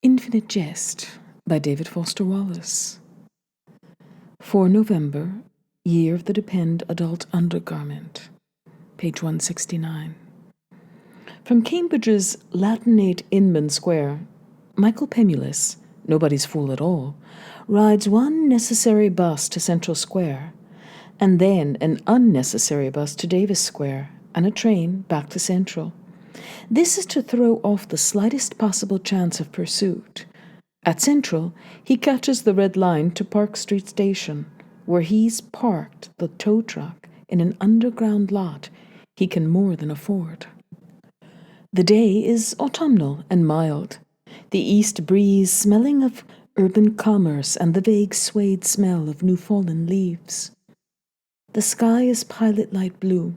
Infinite Jest by David Foster Wallace. For November, Year of the Depend Adult Undergarment, page 169. From Cambridge's Latinate Inman Square, Michael Pemulis, nobody's fool at all, rides one necessary bus to Central Square, and then an unnecessary bus to Davis Square, and a train back to Central. This is to throw off the slightest possible chance of pursuit. At Central, he catches the red line to Park Street Station, where he's parked the tow truck in an underground lot he can more than afford. The day is autumnal and mild, the east breeze smelling of urban commerce and the vague suede smell of new-fallen leaves. The sky is pilot light blue.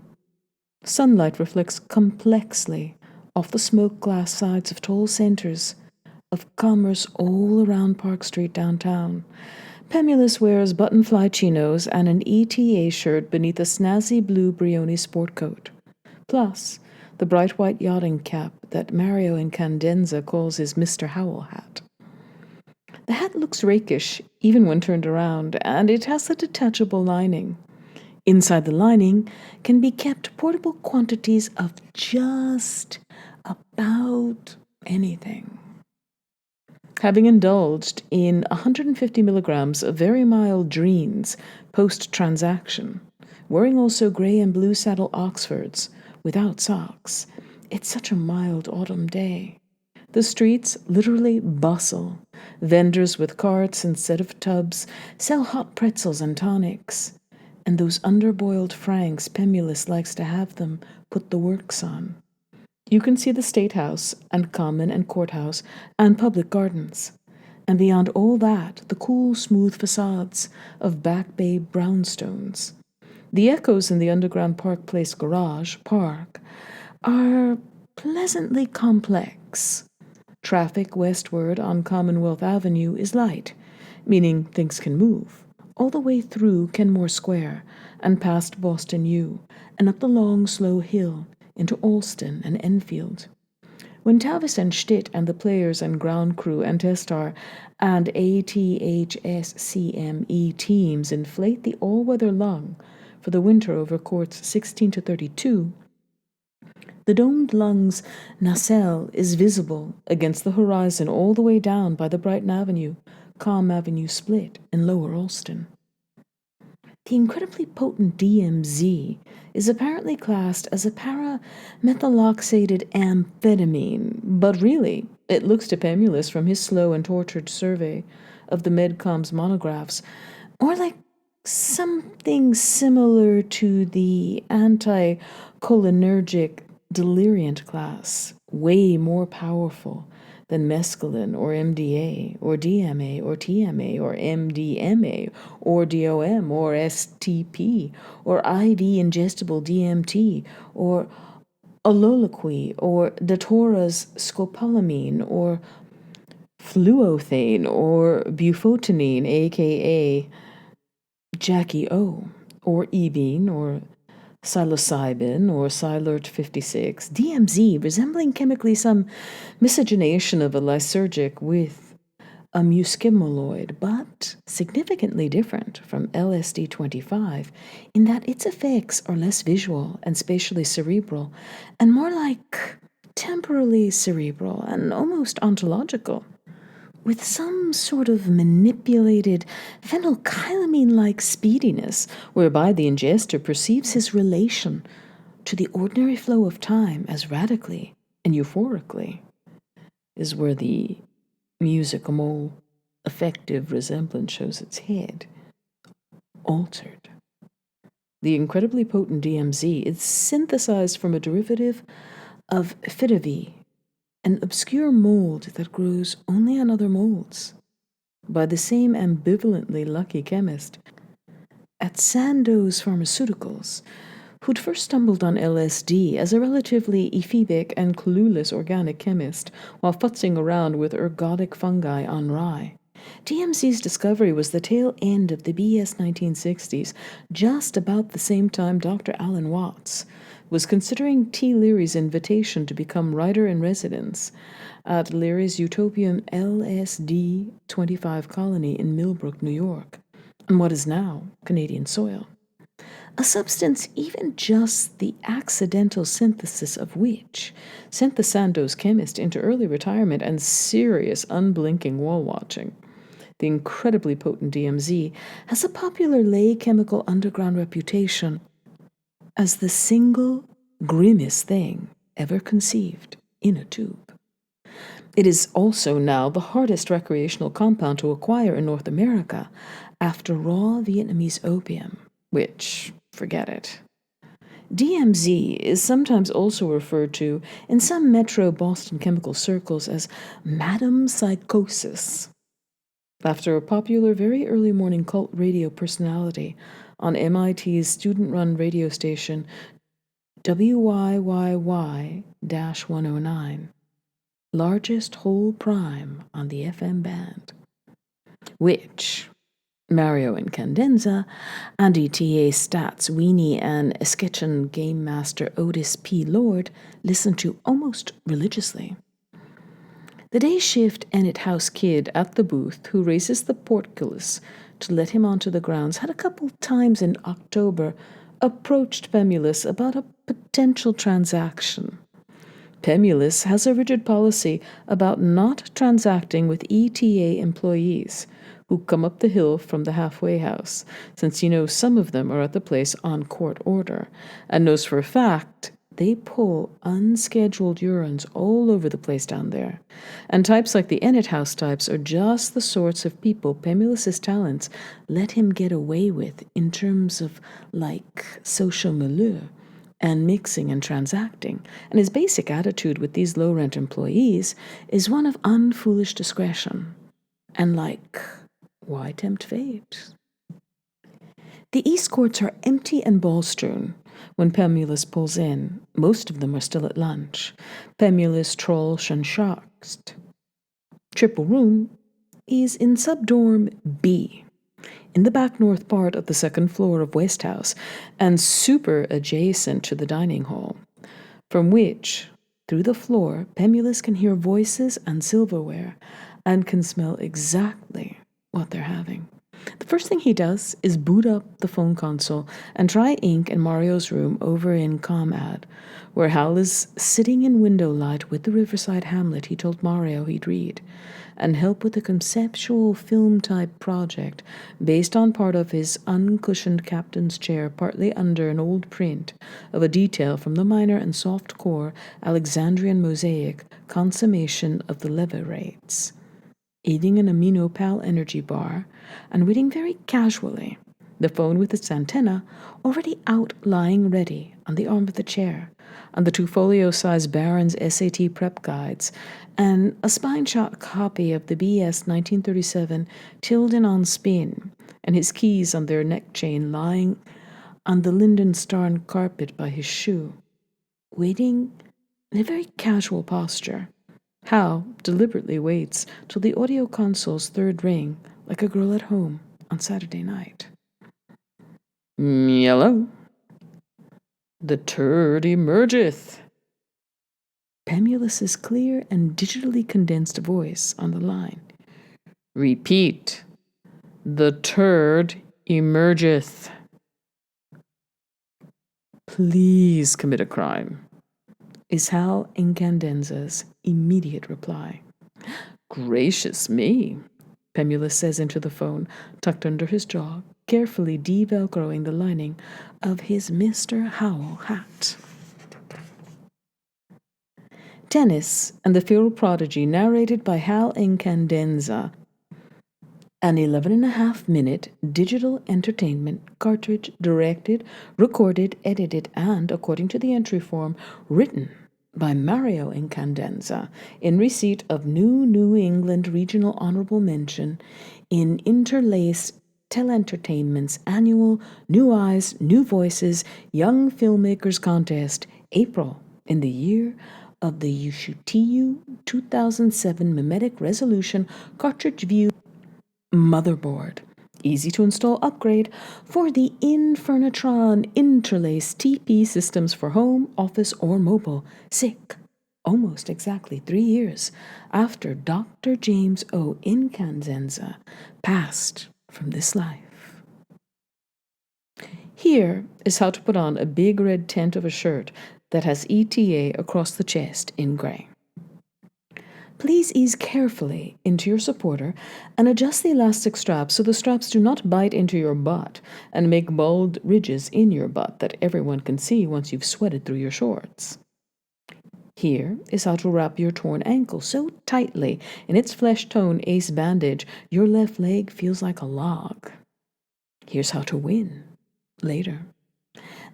Sunlight reflects complexly off the smoke-glass sides of tall centers of commerce all around Park Street downtown. Pemulis wears button-fly chinos and an ETA shirt beneath a snazzy blue Brioni sport coat, plus the bright white yachting cap that Mario Incandenza calls his Mr. Howell hat. The hat looks rakish even when turned around, and it has a detachable lining. Inside the lining can be kept portable quantities of just about anything. Having indulged in 150 milligrams of very mild Dreens post-transaction, wearing also grey and blue saddle Oxfords without socks, it's such a mild autumn day. The streets literally bustle. Vendors with carts instead of tubs sell hot pretzels and tonics. And those underboiled franks Pemulis likes to have them put the works on. You can see the State House and Common and Courthouse and public gardens. And beyond all that, the cool, smooth facades of Back Bay brownstones. The echoes in the underground Park Place garage, park, are pleasantly complex. Traffic westward on Commonwealth Avenue is light, meaning things can move, all the way through Kenmore Square and past Boston U, and up the long, slow hill into Alston and Enfield. When Tavis and Stitt and the players and ground crew and Testar and ATHSCME teams inflate the all-weather lung for the winter over courts 16 to 32, the domed lung's nacelle is visible against the horizon all the way down by the Brighton Avenue, Calm Avenue split in Lower Alston. The incredibly potent DMZ is apparently classed as a para-methyloxated amphetamine, but really, it looks to Pemulis from his slow and tortured survey of the Medcom's monographs, more like something similar to the anticholinergic deliriant class, way more powerful than mescaline or MDA or DMA or TMA or MDMA or DOM or STP or IV ingestible DMT or ololoquy or Datora's scopolamine or fluothane or bufotenine, aka Jackie O, or ebene or psilocybin or Silert 56, DMZ resembling chemically some miscegenation of a lysergic with a muscimoloid, but significantly different from LSD 25 in that its effects are less visual and spatially cerebral and more like temporally cerebral and almost ontological, with some sort of manipulated phenylkylamine-like speediness whereby the ingester perceives his relation to the ordinary flow of time as radically and euphorically, is where the musical affective resemblance shows its head, altered. The incredibly potent DMZ is synthesized from a derivative of Fidavie, an obscure mold that grows only on other molds, by the same ambivalently lucky chemist at Sandoz Pharmaceuticals, who'd first stumbled on LSD as a relatively ephebic and clueless organic chemist while futzing around with ergodic fungi on rye. DMZ's discovery was the tail end of the BS 1960s, just about the same time Dr. Alan Watts was considering T. Leary's invitation to become writer-in-residence at Leary's Utopian LSD-25 colony in Millbrook, New York, on what is now Canadian soil. A substance even just the accidental synthesis of which sent the Sandoz chemist into early retirement and serious unblinking wall-watching. The incredibly potent DMZ has a popular lay chemical underground reputation as the single grimmest thing ever conceived in a tube. It is also now the hardest recreational compound to acquire in North America after raw Vietnamese opium, which, forget it. DMZ is sometimes also referred to in some metro Boston chemical circles as Madam Psychosis, after a popular very early morning cult radio personality on MIT's student-run radio station WYYY-109, largest whole prime on the FM band, which Mario Incandenza, Andy T.A. Stats Weenie, and Sketchin Game Master Otis P. Lord listened to almost religiously. The day shift Enid House kid at the booth who raises the portcullis to let him onto the grounds had a couple times in October approached Pemulis about a potential transaction. Pemulis has a rigid policy about not transacting with ETA employees who come up the hill from the halfway house, since some of them are at the place on court order, and knows for a fact they pull unscheduled urines all over the place down there. And types like the Enid House types are just the sorts of people Pemulis's talents let him get away with in terms of, social milieu and mixing and transacting. And his basic attitude with these low-rent employees is one of unfoolish discretion. And why tempt fate? The East Courts are empty and ball-strewn when Pemulis pulls in. Most of them are still at lunch. Pemulis, Trollsch, and Schacht. Triple room is in subdorm B, in the back north part of the second floor of West House, and super adjacent to the dining hall, from which, through the floor, Pemulis can hear voices and silverware, and can smell exactly what they're having. The first thing he does is boot up the phone console and try ink in Mario's room over in ComAd, where Hal is sitting in window light with the Riverside Hamlet he told Mario he'd read, and help with a conceptual film-type project based on part of his uncushioned captain's chair, partly under an old print of a detail from the minor and soft-core Alexandrian mosaic consummation of the Levirates, eating an Amino Pal energy bar, and reading very casually, the phone with its antenna already out lying ready on the arm of the chair, and the two folio-sized Barron's SAT prep guides, and a spine-shot copy of the BS 1937 Tilden on spin, and his keys on their neck chain lying on the Lindenstarn carpet by his shoe, waiting in a very casual posture. Hal deliberately waits till the audio console's third ring, like a girl at home on Saturday night. Hello. The turd emergeth. Pemulis's clear and digitally condensed voice on the line. Repeat. The turd emergeth. Please commit a crime, is Hal Incandenza's immediate reply. Gracious me, Pemulis says into the phone, tucked under his jaw, carefully de-velcroing the lining of his Mr. Howell hat. Tennis and the Feral Prodigy, narrated by Hal Incandenza, an 11.5-minute digital entertainment cartridge directed, recorded, edited, and, according to the entry form, written by Mario Incandenza in receipt of New England Regional Honorable Mention in Interlaced Telentertainment's annual New Eyes, New Voices Young Filmmakers Contest, April, in the year of the Ushutiyu 2007 Mimetic Resolution Cartridge View Motherboard, Easy to install upgrade for the Infernatron Interlace TP systems for home, office, or mobile. Sick. Almost exactly 3 years after Dr. James O. Incanzenza passed from this life. Here is how to put on a big red tent of a shirt that has ETA across the chest in gray. Please ease carefully into your supporter and adjust the elastic straps so the straps do not bite into your butt and make bald ridges in your butt that everyone can see once you've sweated through your shorts. Here is how to wrap your torn ankle so tightly in its flesh-tone ace bandage your left leg feels like a log. Here's how to win later.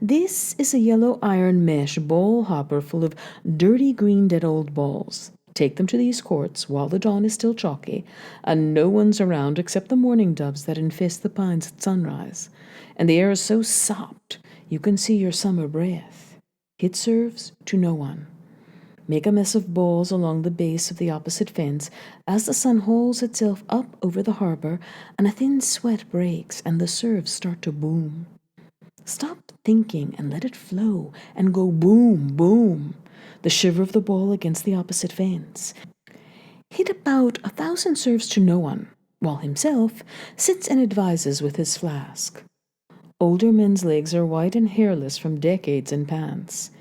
This is a yellow iron mesh ball hopper full of dirty green dead old balls. Take them to these courts while the dawn is still chalky, and no one's around except the mourning doves that infest the pines at sunrise, and the air is so sopped you can see your summer breath. It serves to no one. Make a mess of balls along the base of the opposite fence as the sun holds itself up over the harbor and a thin sweat breaks and the serves start to boom. Stop thinking and let it flow and go boom, boom. The shiver of the ball against the opposite fence. Hit about 1,000 serves to no one, while himself sits and advises with his flask. Older men's legs are white and hairless from decades in pants.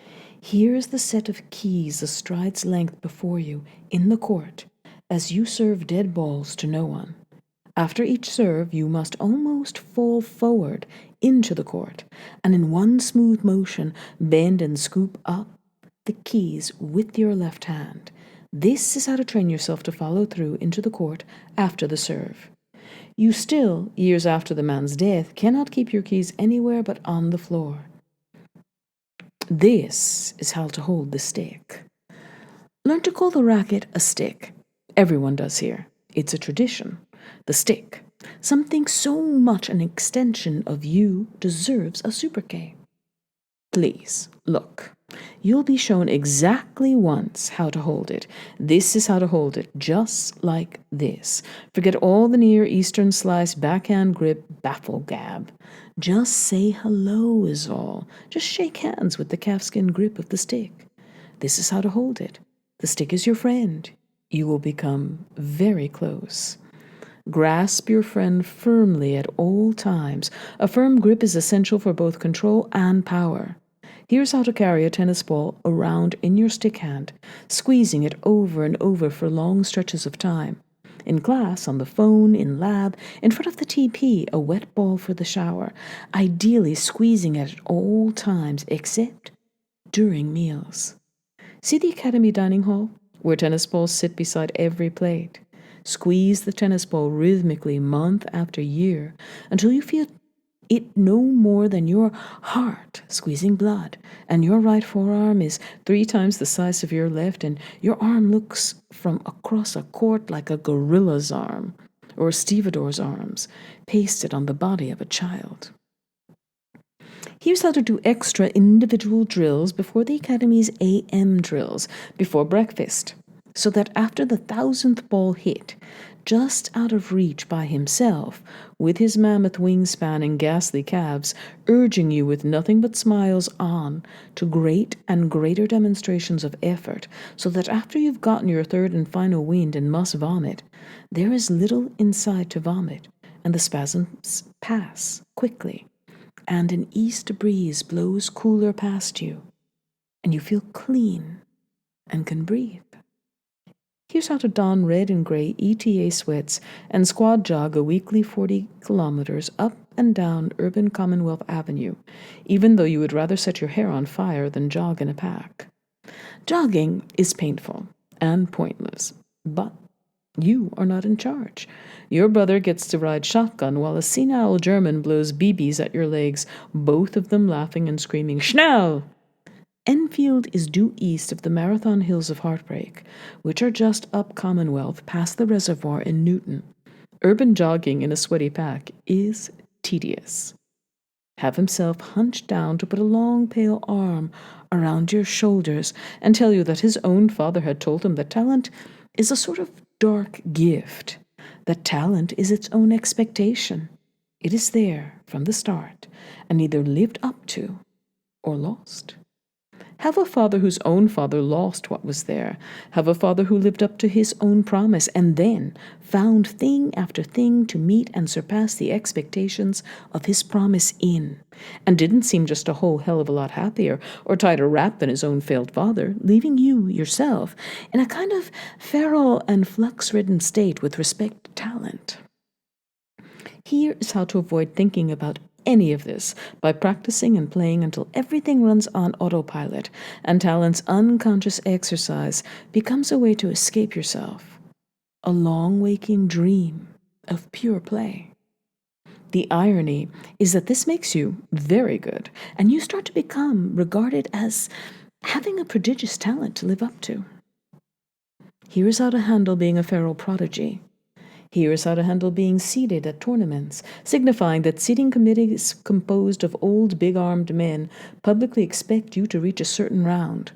Here's the set of keys a stride's length before you in the court as you serve dead balls to no one. After each serve, you must almost fall forward into the court, and in one smooth motion, bend and scoop up the keys with your left hand. This is how to train yourself to follow through into the court after the serve. You still, years after the man's death, cannot keep your keys anywhere but on the floor. This is how to hold the stick. Learn to call the racket a stick. Everyone does here. It's a tradition. The stick, something so much an extension of you, deserves a sobriquet. Please, look. You'll be shown exactly once how to hold it. This is how to hold it, just like this. Forget all the Near Eastern slice, backhand grip, baffle gab. Just say hello is all. Just shake hands with the calfskin grip of the stick. This is how to hold it. The stick is your friend. You will become very close. Grasp your friend firmly at all times. A firm grip is essential for both control and power. Here's how to carry a tennis ball around in your stick hand, squeezing it over and over for long stretches of time. In class, on the phone, in lab, in front of the TP, a wet ball for the shower, ideally squeezing it at all times except during meals. See the academy dining hall, where tennis balls sit beside every plate. Squeeze the tennis ball rhythmically month after year until you feel it no more than your heart squeezing blood, and your right forearm is 3 times the size of your left, and your arm looks from across a court like a gorilla's arm, or a stevedore's arms, pasted on the body of a child. Here's how to do extra individual drills before the Academy's AM drills, before breakfast, so that after the 1,000th ball hit, just out of reach by himself, with his mammoth wingspan and ghastly calves, urging you with nothing but smiles on to great and greater demonstrations of effort, so that after you've gotten your third and final wind and must vomit, there is little inside to vomit, and the spasms pass quickly, and an east breeze blows cooler past you, and you feel clean and can breathe. Here's how to don red and gray ETA sweats and squad jog a weekly 40 kilometers up and down urban Commonwealth Avenue, even though you would rather set your hair on fire than jog in a pack. Jogging is painful and pointless, but you are not in charge. Your brother gets to ride shotgun while a senile German blows BBs at your legs, both of them laughing and screaming, "Schnell!" Enfield is due east of the Marathon Hills of Heartbreak, which are just up Commonwealth past the reservoir in Newton. Urban jogging in a sweaty pack is tedious. Have himself hunched down to put a long, pale arm around your shoulders and tell you that his own father had told him that talent is a sort of dark gift, that talent is its own expectation. It is there from the start and either lived up to or lost. Have a father whose own father lost what was there. Have a father who lived up to his own promise and then found thing after thing to meet and surpass the expectations of his promise in, and didn't seem just a whole hell of a lot happier or tighter wrapped than his own failed father, leaving you, yourself, in a kind of feral and flux-ridden state with respect to talent. Here is how to avoid thinking about any of this by practicing and playing until everything runs on autopilot and talent's unconscious exercise becomes a way to escape yourself, a long waking dream of pure play. The irony is that this makes you very good, and you start to become regarded as having a prodigious talent to live up to. Here is how to handle being a feral prodigy. Here is how to handle being seated at tournaments, signifying that seating committees composed of old big-armed men publicly expect you to reach a certain round.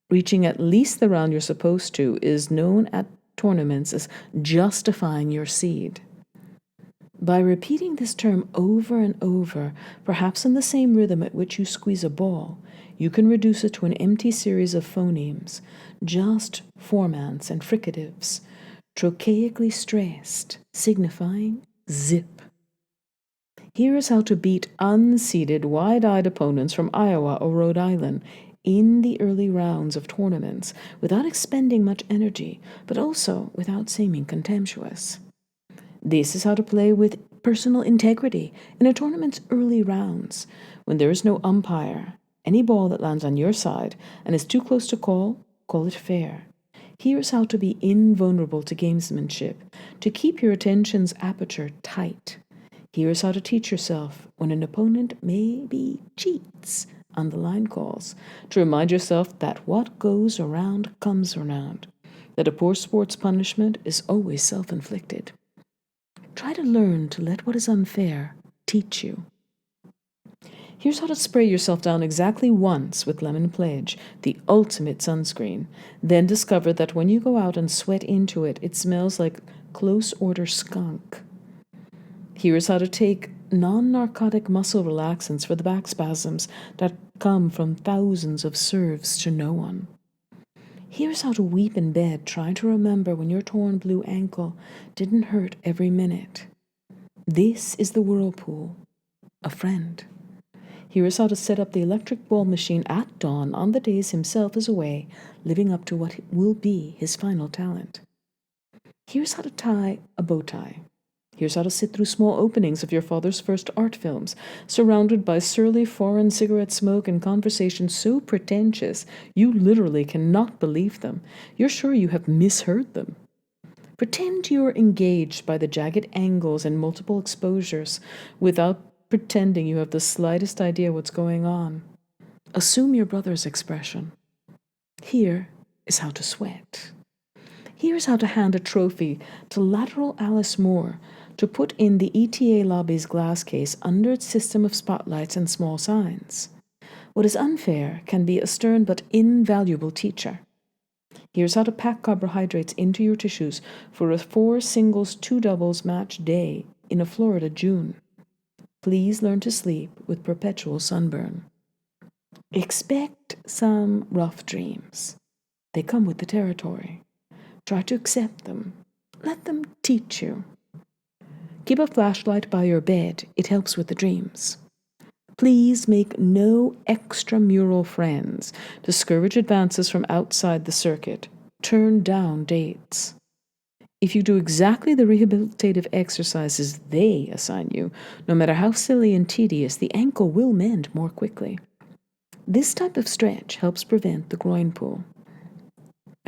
Reaching at least the round you're supposed to is known at tournaments as justifying your seed. By repeating this term over and over, perhaps in the same rhythm at which you squeeze a ball, you can reduce it to an empty series of phonemes, just formants and fricatives, trochaically stressed, signifying zip. Here is how to beat unseeded, wide-eyed opponents from Iowa or Rhode Island in the early rounds of tournaments without expending much energy, but also without seeming contemptuous. This is how to play with personal integrity in a tournament's early rounds, when there is no umpire. Any ball that lands on your side and is too close to call it fair. Here's how to be invulnerable to gamesmanship, to keep your attention's aperture tight. Here's how to teach yourself when an opponent maybe cheats on the line calls, to remind yourself that what goes around comes around, that a poor sport's punishment is always self-inflicted. Try to learn to let what is unfair teach you. Here's how to spray yourself down exactly once with Lemon Pledge, the ultimate sunscreen. Then discover that when you go out and sweat into it, it smells like close-order skunk. Here's how to take non-narcotic muscle relaxants for the back spasms that come from thousands of serves to no one. Here's how to weep in bed trying to remember when your torn blue ankle didn't hurt every minute. This is the whirlpool, a friend. Here is how to set up the electric ball machine at dawn on the days himself is away, living up to what will be his final talent. Here's how to tie a bow tie. Here's how to sit through small openings of your father's first art films, surrounded by surly foreign cigarette smoke and conversation so pretentious you literally cannot believe them. You're sure you have misheard them. Pretend you're engaged by the jagged angles and multiple exposures without pretending you have the slightest idea what's going on. Assume your brother's expression. Here is how to sweat. Here's how to hand a trophy to lateral Alice Moore to put in the ETA lobby's glass case under its system of spotlights and small signs. What is unfair can be a stern but invaluable teacher. Here's how to pack carbohydrates into your tissues for a 4 singles 2 doubles match day in a Florida June. Please learn to sleep with perpetual sunburn. Expect some rough dreams. They come with the territory. Try to accept them. Let them teach you. Keep a flashlight by your bed. It helps with the dreams. Please make no extramural friends. Discourage advances from outside the circuit. Turn down dates. If you do exactly the rehabilitative exercises they assign you, no matter how silly and tedious, the ankle will mend more quickly. This type of stretch helps prevent the groin pull.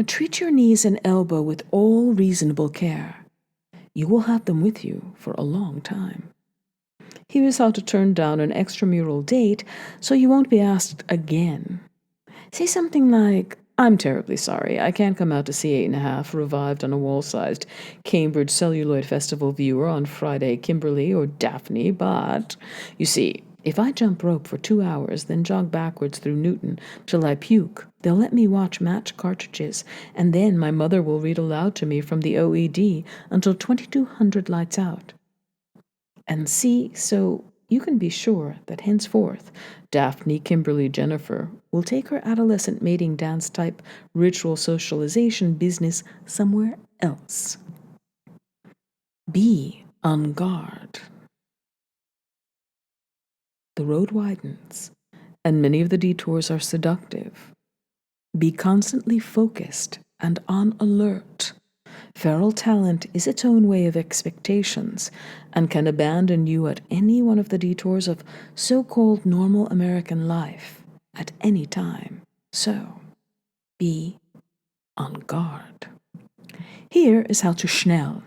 Treat your knees and elbow with all reasonable care. You will have them with you for a long time. Here is how to turn down an extramural date so you won't be asked again. Say something like, "I'm terribly sorry, I can't come out to see 8.5 revived on a wall-sized Cambridge Celluloid Festival viewer on Friday, Kimberly or Daphne, but, you see, if I jump rope for 2 hours, then jog backwards through Newton till I puke, they'll let me watch match cartridges, and then my mother will read aloud to me from the OED until 2200 lights out." And C, so you can be sure that henceforth Daphne Kimberly Jennifer will take her adolescent mating dance type ritual socialization business somewhere else. Be on guard. The road widens, and many of the detours are seductive. Be constantly focused and on alert. Feral talent is its own way of expectations and can abandon you at any one of the detours of so-called normal American life at any time. So, be on guard. Here is how to schnell.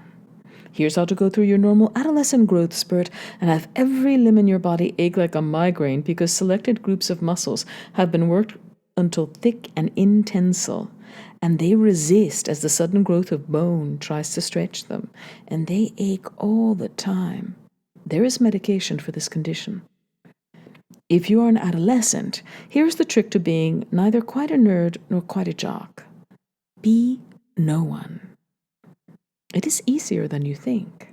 Here's how to go through your normal adolescent growth spurt and have every limb in your body ache like a migraine because selected groups of muscles have been worked until thick and intensile, and they resist as the sudden growth of bone tries to stretch them, and they ache all the time. There is medication for this condition. If you are an adolescent, here's the trick to being neither quite a nerd nor quite a jock. Be no one. It is easier than you think.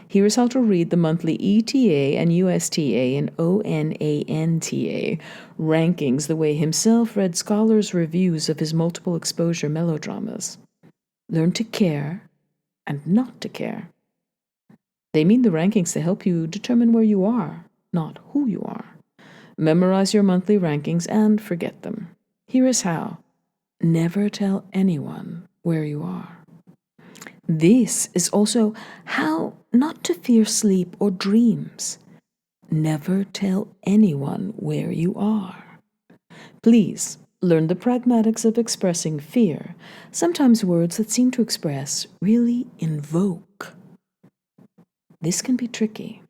Here's how to read the monthly ETA and USTA and ONANTA rankings the way himself read scholars' reviews of his multiple exposure melodramas. Learn to care and not to care. They mean the rankings to help you determine where you are, not who you are. Memorize your monthly rankings and forget them. Here is how. Never tell anyone where you are. This is also how not to fear sleep or dreams. Never tell anyone where you are. Please learn the pragmatics of expressing fear. Sometimes words that seem to express really invoke. This can be tricky.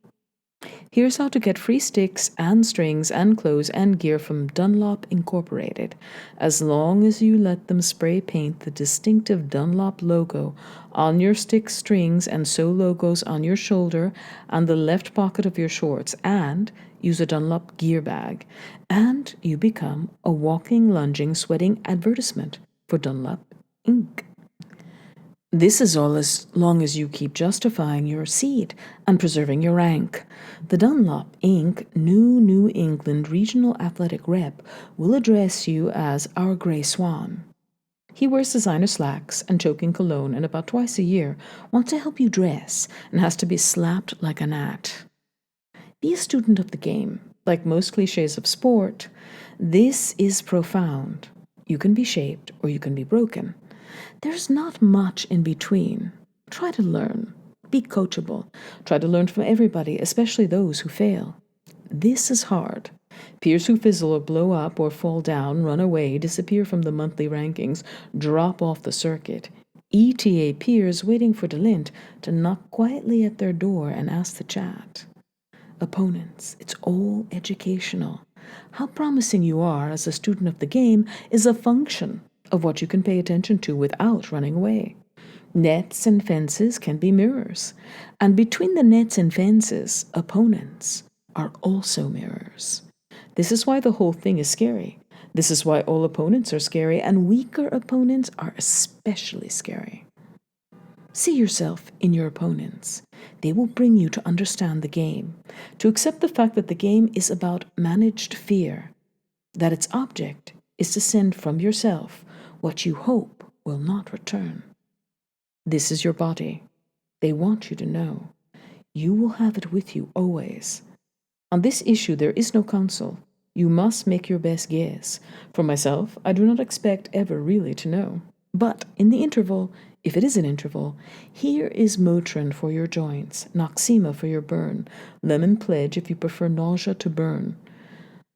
Here's how to get free sticks and strings and clothes and gear from Dunlop Incorporated, as long as you let them spray paint the distinctive Dunlop logo on your stick strings and sew logos on your shoulder and the left pocket of your shorts, and use a Dunlop gear bag, and you become a walking, lunging, sweating advertisement for Dunlop Inc. This is all as long as you keep justifying your seat and preserving your rank. The Dunlop Inc. New England Regional Athletic Rep will address you as our Grey Swan. He wears designer slacks and choking cologne and about twice a year wants to help you dress and has to be slapped like a gnat. Be a student of the game. Like most cliches of sport, this is profound. You can be shaped or you can be broken. There's not much in between. Try to learn. Be coachable. Try to learn from everybody, especially those who fail. This is hard. Peers who fizzle or blow up or fall down, run away, disappear from the monthly rankings, drop off the circuit. ETA peers waiting for Delint to knock quietly at their door and ask to chat. Opponents, it's all educational. How promising you are as a student of the game is a function of what you can pay attention to without running away. Nets and fences can be mirrors, and between the nets and fences, opponents are also mirrors. This is why the whole thing is scary. This is why all opponents are scary, and weaker opponents are especially scary. See yourself in your opponents. They will bring you to understand the game, to accept the fact that the game is about managed fear, that its object is to send from yourself what you hope will not return. This is your body. They want you to know. You will have it with you always. On this issue, there is no counsel. You must make your best guess. For myself, I do not expect ever really to know. But in the interval, if it is an interval, here is Motrin for your joints, Noxema for your burn, Lemon Pledge if you prefer nausea to burn,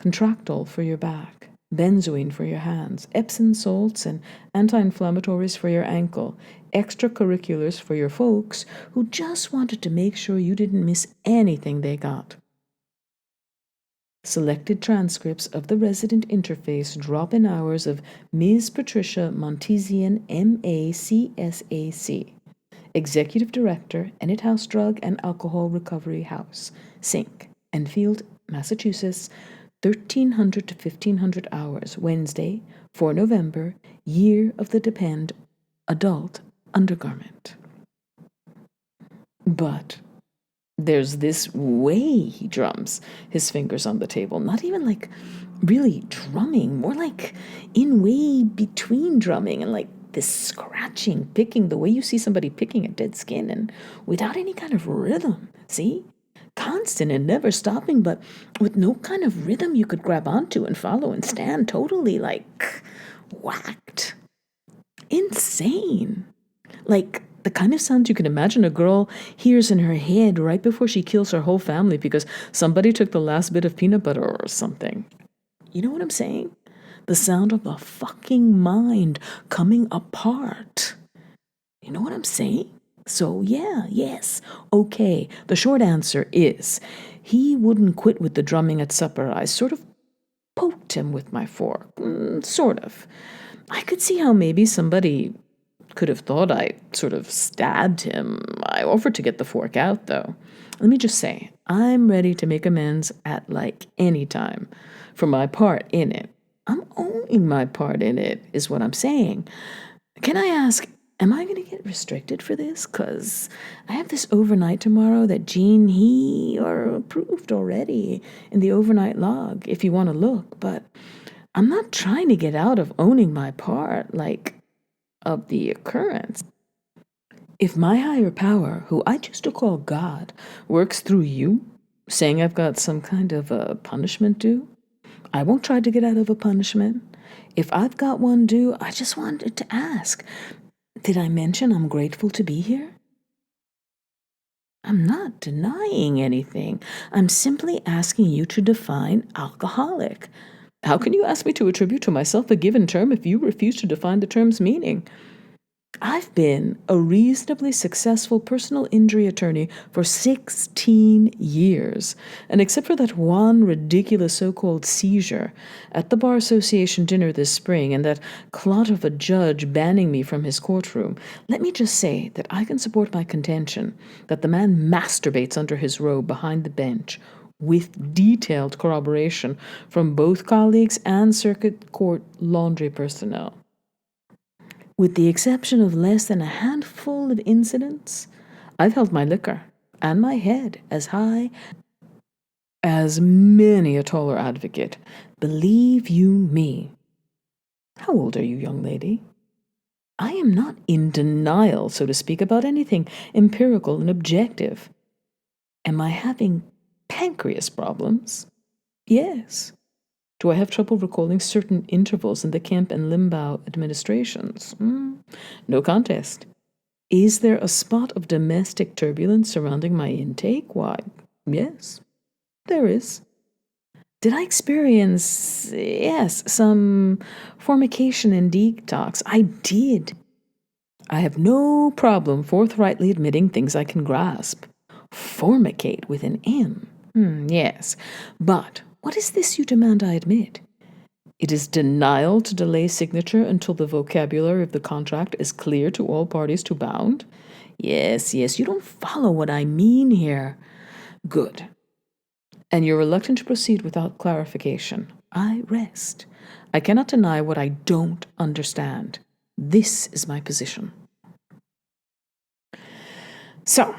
Contractol for your back, benzoin for your hands, Epsom salts and anti-inflammatories for your ankle, extracurriculars for your folks who just wanted to make sure you didn't miss anything they got. Selected transcripts of the resident interface drop-in hours of Ms. Patricia Montesian, M.A. CSAC, Executive Director, Enid House Drug and Alcohol Recovery House, Sink, Enfield, Massachusetts, 1300 to 1500 hours, Wednesday, 4 November, Year of the Depend, Adult Undergarment. But There's this way he drums his fingers on the table, not even like really drumming, more like in way between drumming and like this scratching, picking, the way you see somebody picking a dead skin and without any kind of rhythm. See? Constant and never stopping, but with no kind of rhythm you could grab onto and follow and stand totally like whacked. Insane. Like the kind of sounds you can imagine a girl hears in her head right before she kills her whole family because somebody took the last bit of peanut butter or something. You know what I'm saying? The sound of the fucking mind coming apart. You know what I'm saying? So, yeah, yes, okay. The short answer is he wouldn't quit with the drumming at supper. I sort of poked him with my fork. Sort of. I could see how maybe somebody could have thought I sort of stabbed him. I offered to get the fork out, though. Let me just say, I'm ready to make amends at like any time for my part in it. I'm owning my part in it, is what I'm saying. Can I ask, am I going to get restricted for this? Because I have this overnight tomorrow that Gene, he approved already in the overnight log, if you want to look. But I'm not trying to get out of owning my part, like, of the occurrence. If my higher power, who I choose to call God, works through you, saying I've got some kind of a punishment due, I won't try to get out of a punishment. If I've got one due, I just wanted to ask, did I mention I'm grateful to be here? I'm not denying anything. I'm simply asking you to define alcoholic. How can you ask me to attribute to myself a given term if you refuse to define the term's meaning? I've been a reasonably successful personal injury attorney for 16 years, and except for that one ridiculous so-called seizure at the Bar Association dinner this spring and that clot of a judge banning me from his courtroom, let me just say that I can support my contention that the man masturbates under his robe behind the bench with detailed corroboration from both colleagues and circuit court laundry personnel. With the exception of less than a handful of incidents, I've held my liquor and my head as high as many a taller advocate. Believe you me. How old are you, young lady? I am not in denial, so to speak, about anything empirical and objective. Am I having pancreas problems? Yes. Do I have trouble recalling certain intervals in the Kemp and Limbaugh administrations? No contest. Is there a spot of domestic turbulence surrounding my intake? Why, yes, there is. Did I experience, yes, some formication and detox? I did. I have no problem forthrightly admitting things I can grasp. Formicate with an M. Yes. But what is this you demand I admit? It is denial to delay signature until the vocabulary of the contract is clear to all parties to bound? Yes, you don't follow what I mean here. Good. And you're reluctant to proceed without clarification. I rest. I cannot deny what I don't understand. This is my position. So,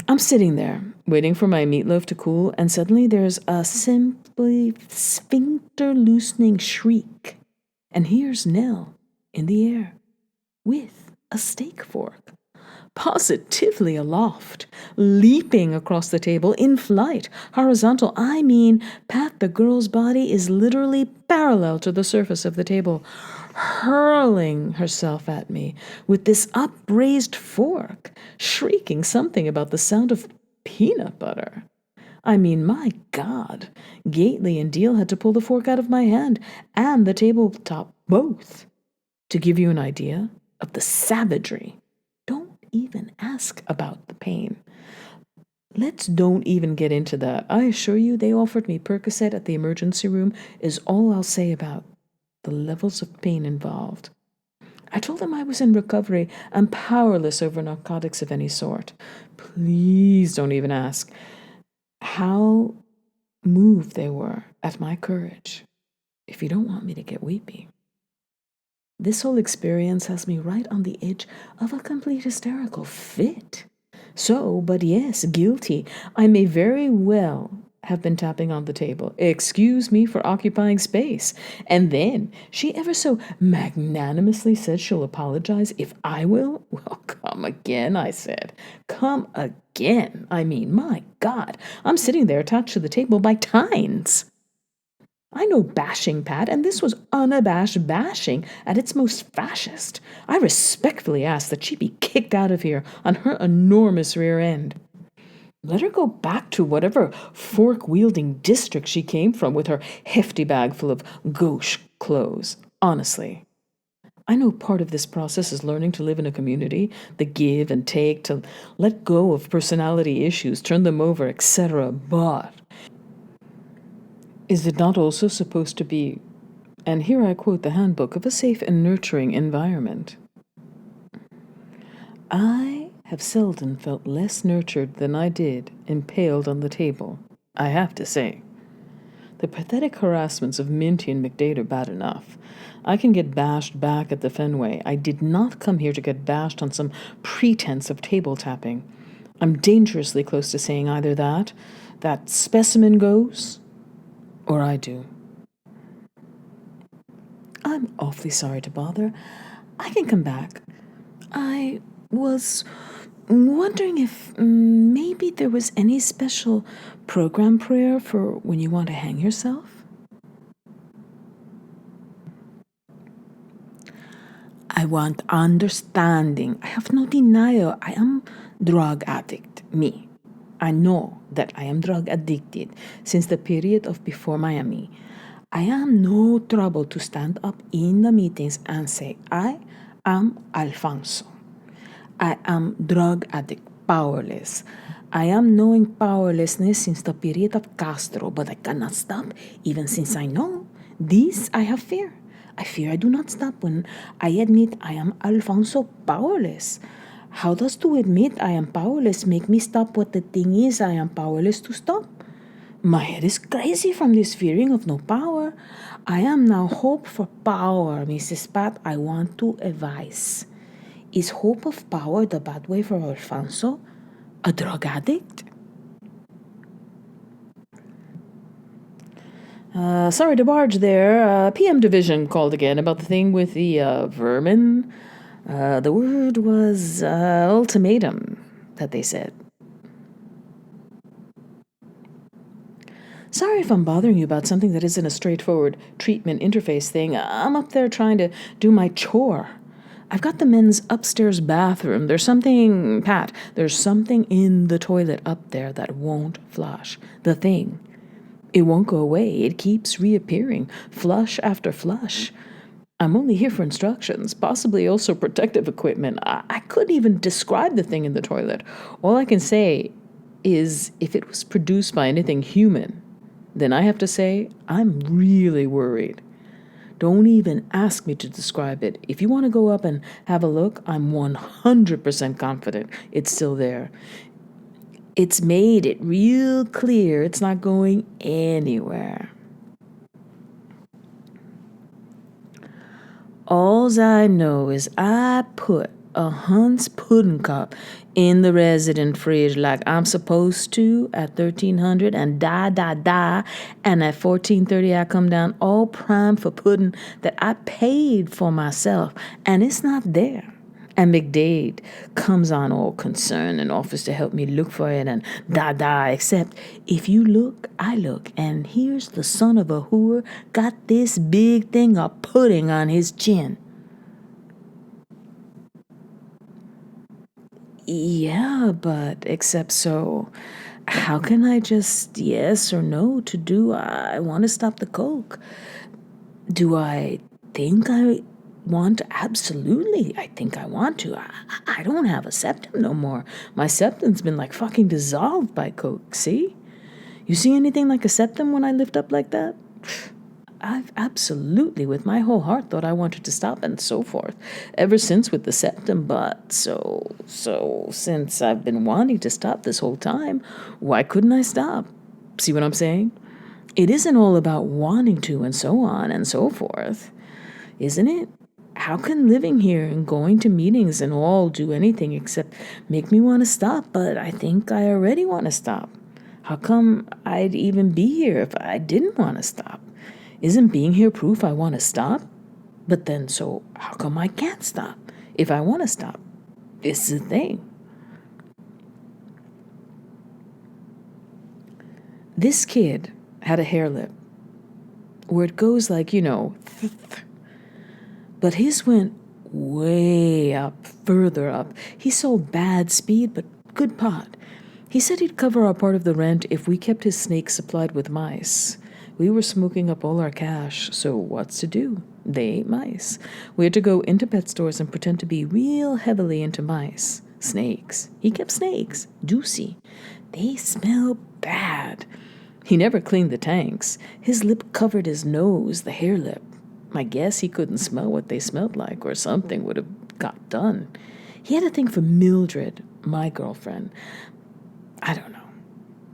I'm sitting there, waiting for my meatloaf to cool, and suddenly there's a simply sphincter-loosening shriek. And here's Nell in the air, with a steak fork, positively aloft, leaping across the table, in flight, horizontal. I mean, Pat, the girl's body is literally parallel to the surface of the table, hurling herself at me with this upraised fork, shrieking something about the sound of peanut butter. I mean, my God, Gately and Deal had to pull the fork out of my hand and the tabletop both. To give you an idea of the savagery, don't even ask about the pain. Let's don't even get into that. I assure you, they offered me Percocet at the emergency room is all I'll say about the levels of pain involved. I told them I was in recovery and powerless over narcotics of any sort. Please don't even ask how moved they were at my courage, if you don't want me to get weepy. This whole experience has me right on the edge of a complete hysterical fit. So, but yes, guilty. I may very well have been tapping on the table. Excuse me for occupying space. And then she ever so magnanimously said she'll apologize if I will. Well, come again, I said. Come again. I mean, my God, I'm sitting there attached to the table by tines. I know bashing, Pat, and this was unabashed bashing at its most fascist. I respectfully asked that she be kicked out of here on her enormous rear end. Let her go back to whatever fork-wielding district she came from with her hefty bag full of gauche clothes. Honestly. I know part of this process is learning to live in a community, the give and take, to let go of personality issues, turn them over, etc. But is it not also supposed to be, and here I quote the handbook, of a safe and nurturing environment? I have seldom felt less nurtured than I did, impaled on the table, I have to say. The pathetic harassments of Minty and McDade are bad enough. I can get bashed back at the Fenway. I did not come here to get bashed on some pretense of table tapping. I'm dangerously close to saying either that specimen goes, or I do. I'm awfully sorry to bother. I can come back. I was wondering if maybe there was any special program prayer for when you want to hang yourself? I want understanding. I have no denial. I am drug addict. Me. I know that I am drug addicted since the period of before Miami. I am no trouble to stand up in the meetings and say, I am Alfonso. I am drug addict, powerless. I am knowing powerlessness since the period of Castro, but I cannot stop even since I know. This I have fear. I fear I do not stop when I admit I am Alfonso powerless. How does to admit I am powerless make me stop what the thing is I am powerless to stop? My head is crazy from this fearing of no power. I am now hope for power, Mrs. Pat. I want to advise. Is hope of power the bad way for Alfonso? A drug addict? Sorry to barge there. PM Division called again about the thing with the vermin. The word was ultimatum, that they said. Sorry if I'm bothering you about something that isn't a straightforward treatment interface thing. I'm up there trying to do my chore. I've got the men's upstairs bathroom. There's something in the toilet up there that won't flush. The thing. It won't go away. It keeps reappearing, flush after flush. I'm only here for instructions, possibly also protective equipment. I couldn't even describe the thing in the toilet. All I can say is if it was produced by anything human, then I have to say I'm really worried. Don't even ask me to describe it. If you want to go up and have a look, I'm 100% confident it's still there. It's made it real clear it's not going anywhere. Alls I know is I put a Hunt's pudding cup in the resident fridge like I'm supposed to at 1300 and die, and at 1430 I come down all primed for pudding that I paid for myself, and it's not there. And McDade comes on all concerned and offers to help me look for it and except if you look, I look, and here's the son of a whore got this big thing of pudding on his chin. Yeah, but except so, how can I just yes or no to do I want to stop the coke? Do I think I want to? Absolutely, I think I want to. I don't have a septum no more. My septum's been like fucking dissolved by coke, see? You see anything like a septum when I lift up like that? I've absolutely, with my whole heart, thought I wanted to stop and so forth, ever since with the septum, but so, since I've been wanting to stop this whole time, why couldn't I stop? See what I'm saying? It isn't all about wanting to and so on and so forth, isn't it? how can living here and going to meetings and all do anything except make me want to stop? But I think I already want to stop. How come I'd even be here if I didn't want to stop? Isn't being here proof I want to stop? But then, so how come I can't stop if I want to stop? This is the thing. This kid had a hair lip where it goes like, but his went way up, further up. He sold bad speed, but good pot. He said he'd cover our part of the rent if we kept his snake supplied with mice. We were smoking up all our cash, so what's to do? They ate mice. We had to go into pet stores and pretend to be real heavily into mice. Snakes. He kept snakes. Juicy. They smell bad. He never cleaned the tanks. His lip covered his nose, the hair lip. I guess he couldn't smell what they smelled like, or something would have got done. He had a thing for Mildred, my girlfriend. I don't know.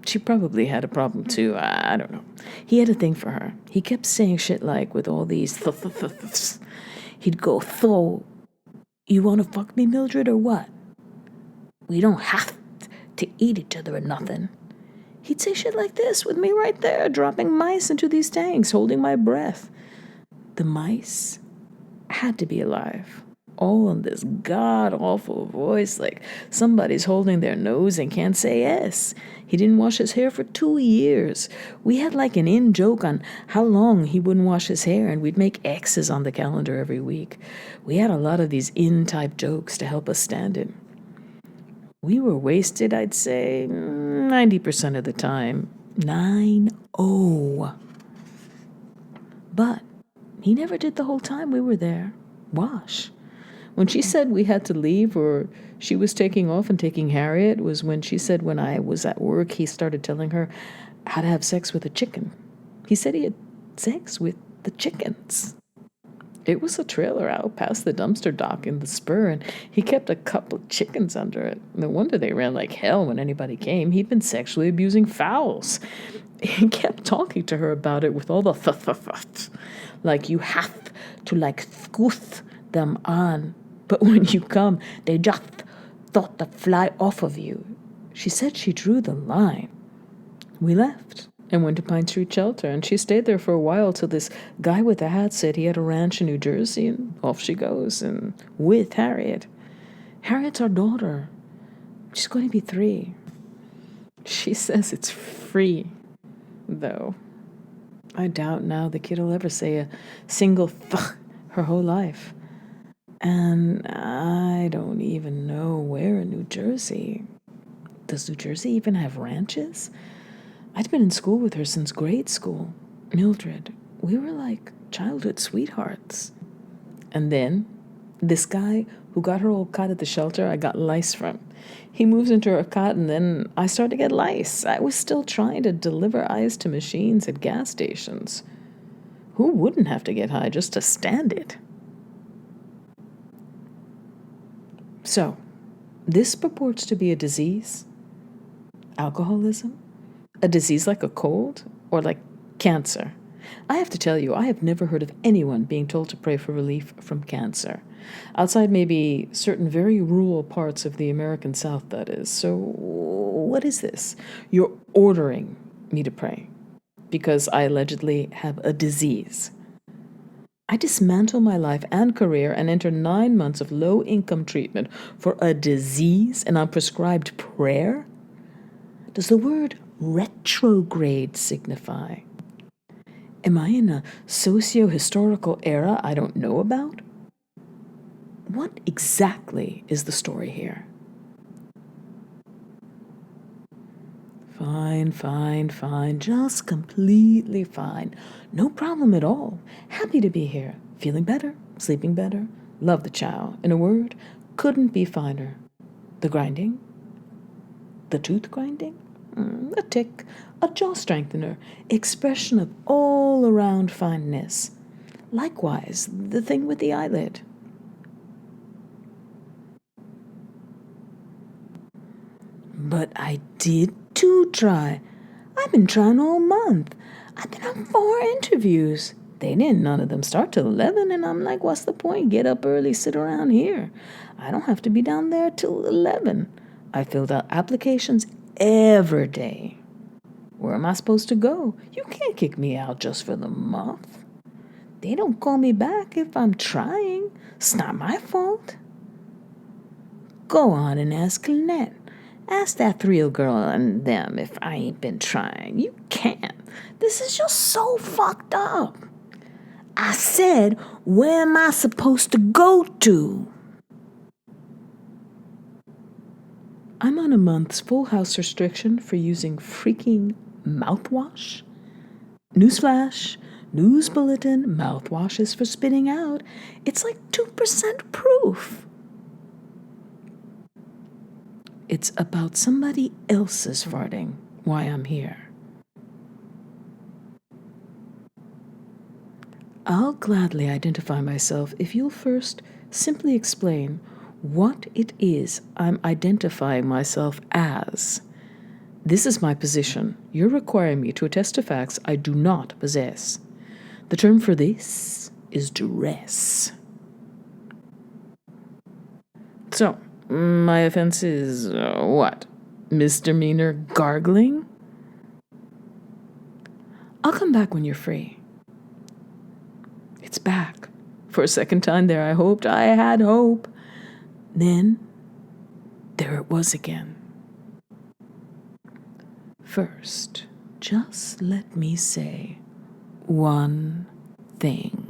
She probably had a problem too. I don't know. He had a thing for her. He kept saying shit like with all these th. He'd go, "Tho, you want to fuck me, Mildred, or what? We don't have to eat each other or nothing." He'd say shit like this with me right there, dropping mice into these tanks, holding my breath. The mice had to be alive, all in this god-awful voice, like somebody's holding their nose and can't say yes. He didn't wash his hair for 2 years. We had like an in-joke on how long he wouldn't wash his hair, and we'd make X's on the calendar every week. We had a lot of these in-type jokes to help us stand it. We were wasted, I'd say, 90% of the time. 9-0. But he never did the whole time we were there. Wash. When she said we had to leave or she was taking off and taking Harriet was when she said when I was at work, he started telling her how to have sex with a chicken. He said he had sex with the chickens. It was a trailer out past the dumpster dock in the spur, and he kept a couple of chickens under it. No wonder they ran like hell when anybody came. He'd been sexually abusing fowls. He kept talking to her about it with all the like you have to like scooth them on, but when you come, they just thought to fly off of you. She said she drew the line. We left and went to Pine Street Shelter, and she stayed there for a while till this guy with the hat said he had a ranch in New Jersey, and off she goes, and with Harriet. Harriet's our daughter. She's going to be 3. She says it's free, though. I doubt now the kid will ever say a single fuck her whole life. And I don't even know where in New Jersey. Does New Jersey even have ranches? I'd been in school with her since grade school. Mildred. We were like childhood sweethearts. And then, this guy who got her old cot at the shelter, I got lice from. He moves into her cot, and then I started to get lice. I was still trying to deliver ice to machines at gas stations. Who wouldn't have to get high just to stand it? So, this purports to be a disease? Alcoholism? A disease like a cold? Or like cancer? I have to tell you, I have never heard of anyone being told to pray for relief from cancer. Outside maybe certain very rural parts of the American South, that is. So, what is this? You're ordering me to pray because I allegedly have a disease. I dismantle my life and career and enter 9 months of low-income treatment for a disease, and I'm prescribed prayer? Does the word retrograde signify? Am I in a socio-historical era I don't know about? What exactly is the story here? Fine. Just completely fine. No problem at all. Happy to be here. Feeling better. Sleeping better. Love the chow. In a word, couldn't be finer. The grinding? The tooth grinding? A tick. A jaw strengthener. Expression of all-around fineness. Likewise, the thing with the eyelid. But I did too try. I've been trying all month. I've been on 4 interviews. They didn't none of them start till 11, and I'm like, what's the point? Get up early, sit around here. I don't have to be down there till 11. I filled out applications every day. Where am I supposed to go? You can't kick me out just for the month. They don't call me back if I'm trying. It's not my fault. Go on and ask Lynette. Ask that Thrill girl and them if I ain't been trying. You can't. This is just so fucked up. I said, where am I supposed to go to? I'm on a month's full house restriction for using freaking mouthwash. Newsflash, news bulletin, mouthwash is for spitting out. It's like 2% proof. It's about somebody else's farting why I'm here. I'll gladly identify myself if you'll first simply explain what it is I'm identifying myself as. This is my position. You're requiring me to attest to facts I do not possess. The term for this is duress. So, my offense is what? Misdemeanor gargling? I'll come back when you're free. It's back. For a second time there, I had hope. Then, there it was again. First, just let me say one thing.